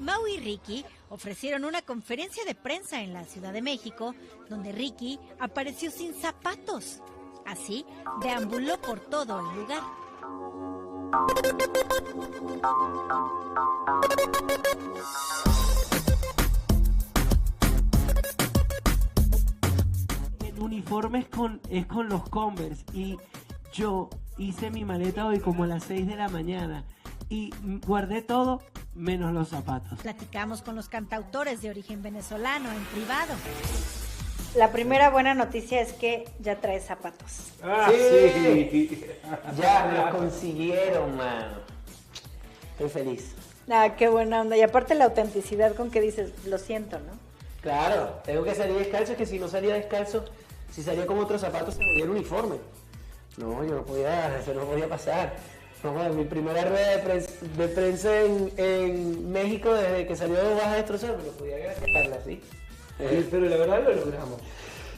Mau y Ricky ofrecieron una conferencia de prensa en la Ciudad de México, donde Ricky apareció sin zapatos. Así, deambuló por todo el lugar. El uniforme es con los Converse y yo hice mi maleta hoy como a las 6 de la mañana y guardé todo menos los zapatos. Platicamos con los cantautores de origen venezolano en privado. La primera buena noticia es que ya trae zapatos. Sí. Ya me lo consiguieron, mano. Estoy feliz. Ah, qué buena onda. Y aparte la autenticidad con que dices, lo siento, ¿no? Claro, tengo que salir descalzo, es que si no salía descalzo, si salía con otros zapatos se me veía el uniforme. No, yo no podía, eso no podía pasar. No, mi primera rueda de prensa en México desde que salió de Baja Destrozada, pero podía graficarla así. Pero la verdad lo logramos.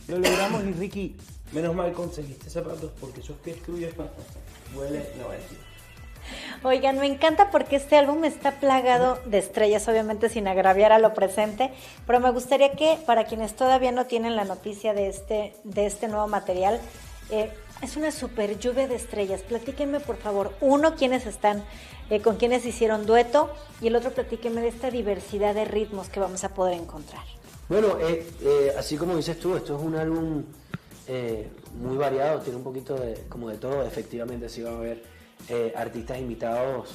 Lo logramos y Ricky, menos mal conseguiste zapatos porque esos pies tuyos huelen 90. Oigan, me encanta porque este álbum está plagado de estrellas, obviamente sin agraviar a lo presente, pero me gustaría que para quienes todavía no tienen la noticia de este nuevo material, es una super lluvia de estrellas. Platíquenme, por favor, uno, quiénes están, con quiénes hicieron dueto, y el otro, platíquenme de esta diversidad de ritmos que vamos a poder encontrar. Bueno, así como dices tú, esto es un álbum muy variado, tiene un poquito como de todo, efectivamente, sí va a haber artistas invitados,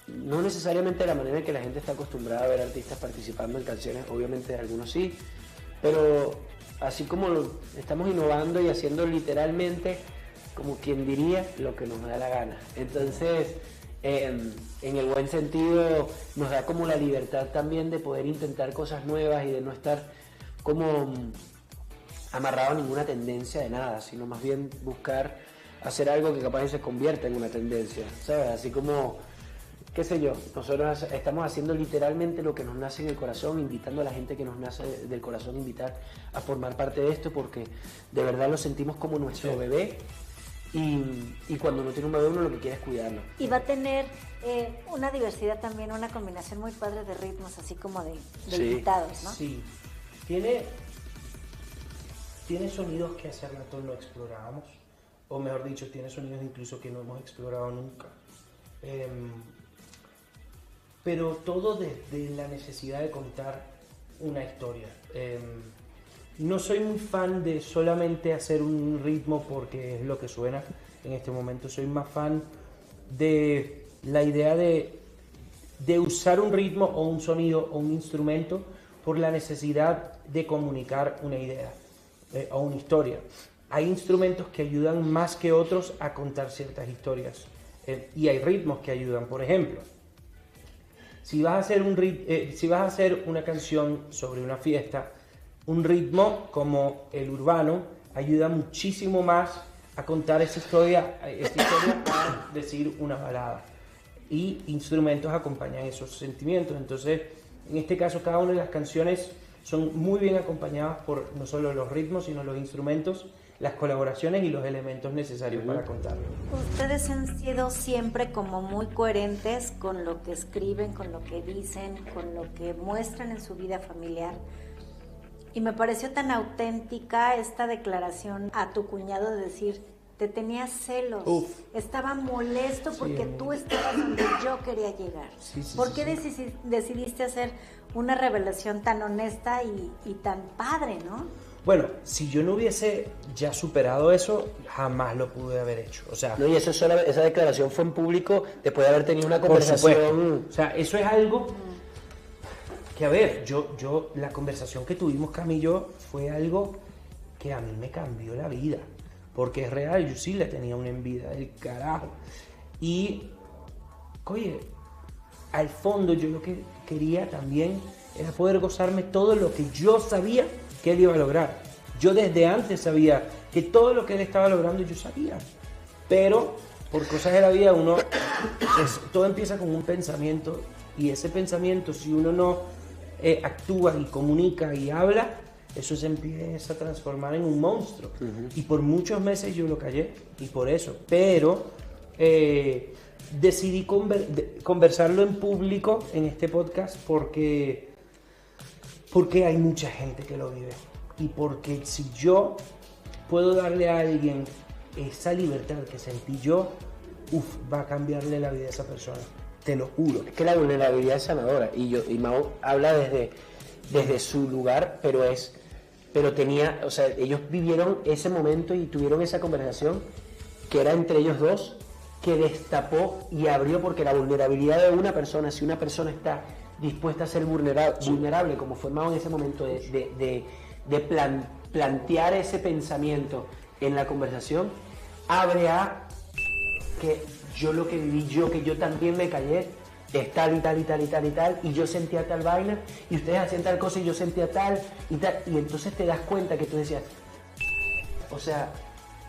no necesariamente de la manera en que la gente está acostumbrada a ver artistas participando en canciones, obviamente algunos sí, pero así como estamos innovando y haciendo literalmente, como quien diría, lo que nos da la gana. Entonces, en el buen sentido, nos da como la libertad también de poder intentar cosas nuevas y de no estar como amarrado a ninguna tendencia de nada, sino más bien buscar hacer algo que capaz se convierta en una tendencia, ¿sabes? Así como, qué sé yo, nosotros estamos haciendo literalmente lo que nos nace en el corazón, invitando a la gente que nos nace del corazón, invitar a formar parte de esto, porque de verdad lo sentimos como nuestro bebé, y cuando uno tiene un bebé uno lo que quiere es cuidarlo. Y va a tener una diversidad también, una combinación muy padre de ritmos, así como de invitados, ¿no? Sí, tiene sonidos que hace rato no explorábamos, o mejor dicho, tiene sonidos incluso que no hemos explorado nunca. Pero todo desde la necesidad de contar una historia. No soy muy fan de solamente hacer un ritmo porque es lo que suena en este momento. Soy más fan de la idea de usar un ritmo o un sonido o un instrumento por la necesidad de comunicar una idea o una historia. Hay instrumentos que ayudan más que otros a contar ciertas historias y hay ritmos que ayudan. Por ejemplo, si vas a hacer una canción sobre una fiesta, un ritmo como el urbano ayuda muchísimo más a contar esa historia a decir una balada. Y instrumentos acompañan esos sentimientos. Entonces, en este caso, cada una de las canciones son muy bien acompañadas por no solo los ritmos, sino los instrumentos, las colaboraciones y los elementos necesarios para contarlo. Ustedes han sido siempre como muy coherentes con lo que escriben, con lo que dicen, con lo que muestran en su vida familiar. Y me pareció tan auténtica esta declaración a tu cuñado de decir, te tenía celos, estaba molesto porque tú estabas donde yo quería llegar. ¿Por qué decidiste hacer una revelación tan honesta y tan padre, no? Bueno, si yo no hubiese ya superado eso, jamás lo pude haber hecho. O sea, no, y esa declaración fue en público después de haber tenido una conversación. O sea, eso es algo que, a ver, la conversación que tuvimos Cami y yo fue algo que a mí me cambió la vida. Porque es real, yo sí le tenía una envidia del carajo. Y, oye, al fondo yo lo que quería también era poder gozarme todo lo que yo sabía que él iba a lograr. Yo desde antes sabía que todo lo que él estaba logrando yo sabía. Pero por cosas de la vida todo empieza con un pensamiento, y ese pensamiento, si uno no actúa y comunica y habla, eso se empieza a transformar en un monstruo. Y por muchos meses yo lo callé, y por eso. Pero decidí conversarlo en público en este podcast porque hay mucha gente que lo vive. Y porque si yo puedo darle a alguien esa libertad que sentí yo, va a cambiarle la vida a esa persona. Te lo juro. Es que la vulnerabilidad es sanadora. Y Mau habla desde su lugar, pero tenía, o sea, ellos vivieron ese momento y tuvieron esa conversación que era entre ellos dos, que destapó y abrió, porque la vulnerabilidad de una persona, si una persona está dispuesta a ser vulnerable como fue Mau en ese momento, de plantear ese pensamiento en la conversación, abre a que yo lo que viví, que yo también me callé, es tal y tal y tal y tal y tal, y yo sentía tal vaina, y ustedes hacían tal cosa y yo sentía tal y tal, y entonces te das cuenta que tú decías, o sea,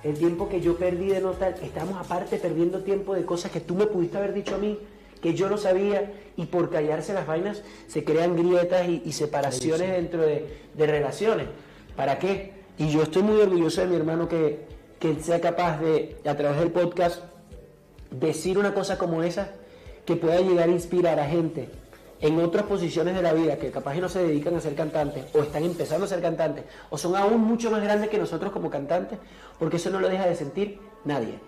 el tiempo que yo perdí de no tal, estamos aparte perdiendo tiempo de cosas que tú me pudiste haber dicho a mí, que yo no sabía, y por callarse las vainas se crean grietas y separaciones dentro de relaciones. ¿Para qué? Y yo estoy muy orgulloso de mi hermano que sea capaz de, a través del podcast, decir una cosa como esa, que pueda llegar a inspirar a gente en otras posiciones de la vida, que capaz no se dedican a ser cantantes, o están empezando a ser cantantes, o son aún mucho más grandes que nosotros como cantantes, porque eso no lo deja de sentir nadie.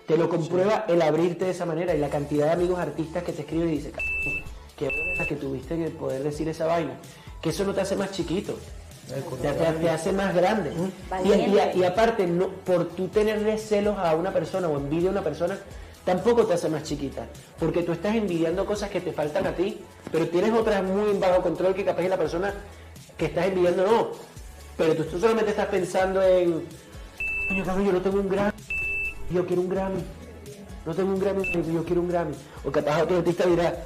Te lo comprueba el abrirte de esa manera, y la cantidad de amigos artistas que te escriben y dicen, qué buena que tuviste en el poder decir esa vaina, que eso no te hace más chiquito, te hace más grande. Y aparte, no, por tú tenerle celos a una persona o envidia a una persona, tampoco te hace más chiquita, porque tú estás envidiando cosas que te faltan a ti, pero tienes otras muy bajo control que capaz es la persona que estás envidiando no, pero tú solamente estás pensando en, coño, cabrón, yo no tengo un Grammy, yo quiero un Grammy, no tengo un Grammy, yo quiero un Grammy, o capaz otro artista dirá,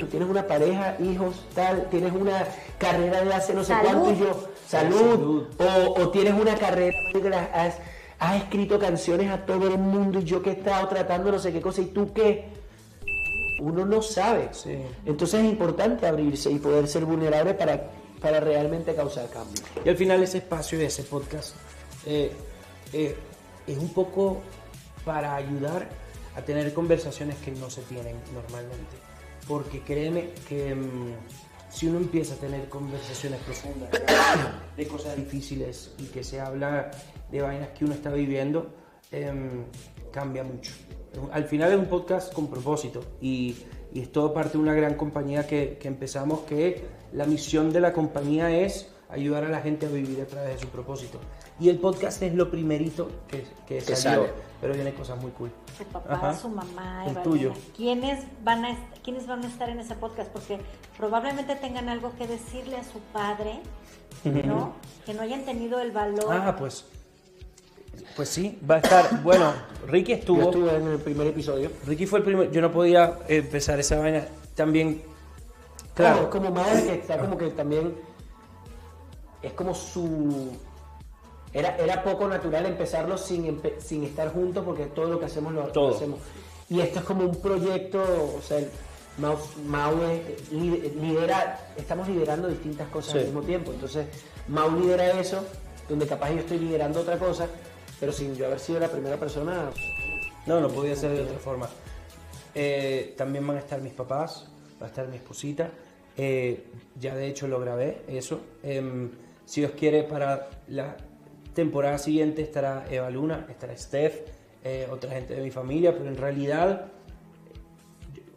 tú tienes una pareja, hijos, tal, tienes una carrera de hace no sé cuánto, y yo, salud. O tienes una carrera que has escrito canciones a todo el mundo, y yo que he estado tratando no sé qué cosa, y tú qué, uno no sabe. Sí. Entonces es importante abrirse y poder ser vulnerable para realmente causar cambio. Y al final ese espacio y ese podcast es un poco para ayudar a tener conversaciones que no se tienen normalmente. Porque créeme que si uno empieza a tener conversaciones profundas de cosas difíciles y que se habla de vainas que uno está viviendo, cambia mucho. Al final es un podcast con propósito y es todo parte de una gran compañía que empezamos, que la misión de la compañía es ayudar a la gente a vivir a través de su propósito. Y el podcast es lo primerito que salió, sale. pero viene cosas muy cool. Su papá, Ajá. su mamá, El Evaluna. tuyo. ¿Quiénes van a estar en ese podcast? Porque probablemente tengan algo que decirle a su padre, ¿no? Que no hayan tenido el valor. Ah, pues sí, va a estar. Bueno, Ricky Yo estuvo. estuve en el primer episodio. Ricky fue el primero. Yo no podía empezar esa vaina. También. Claro. Como madre que está como que también es como su... Era poco natural empezarlo sin estar juntos, porque todo lo que hacemos lo hacemos. Y esto es como un proyecto, o sea, Mau lidera, estamos liderando distintas cosas al mismo tiempo. Entonces, Mau lidera eso, donde capaz yo estoy liderando otra cosa, pero sin yo haber sido la primera persona. No podía ser de otra forma. También van a estar mis papás, va a estar mi esposita. Ya de hecho lo grabé, eso. Si Dios quiere, para la temporada siguiente estará Evaluna, estará Steph, otra gente de mi familia, pero en realidad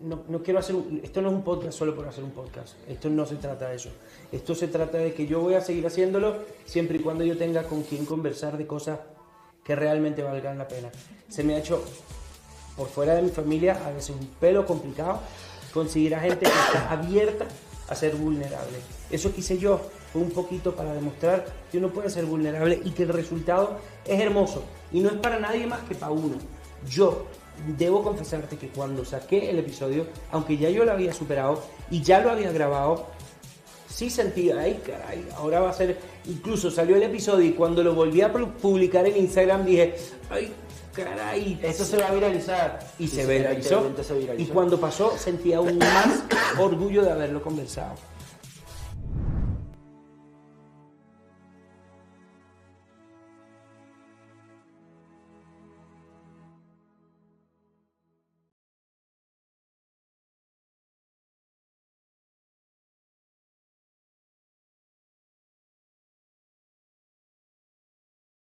no quiero hacer esto no es un podcast solo por hacer un podcast. Esto no se trata de eso. Esto se trata de que yo voy a seguir haciéndolo siempre y cuando yo tenga con quien conversar de cosas que realmente valgan la pena. Se me ha hecho, por fuera de mi familia, a veces un pelo complicado conseguir a gente que está abierta a ser vulnerable. Eso quise yo, fue un poquito para demostrar que uno puede ser vulnerable y que el resultado es hermoso. Y no es para nadie más que para uno. Yo debo confesarte que cuando saqué el episodio, aunque ya yo lo había superado y ya lo había grabado, sí sentía, ay caray, ahora va a ser... Incluso salió el episodio y cuando lo volví a publicar en Instagram dije, ay caray, Esto se va a viralizar. y se viralizó. Se viralizó. Y cuando pasó sentía aún más orgullo de haberlo conversado.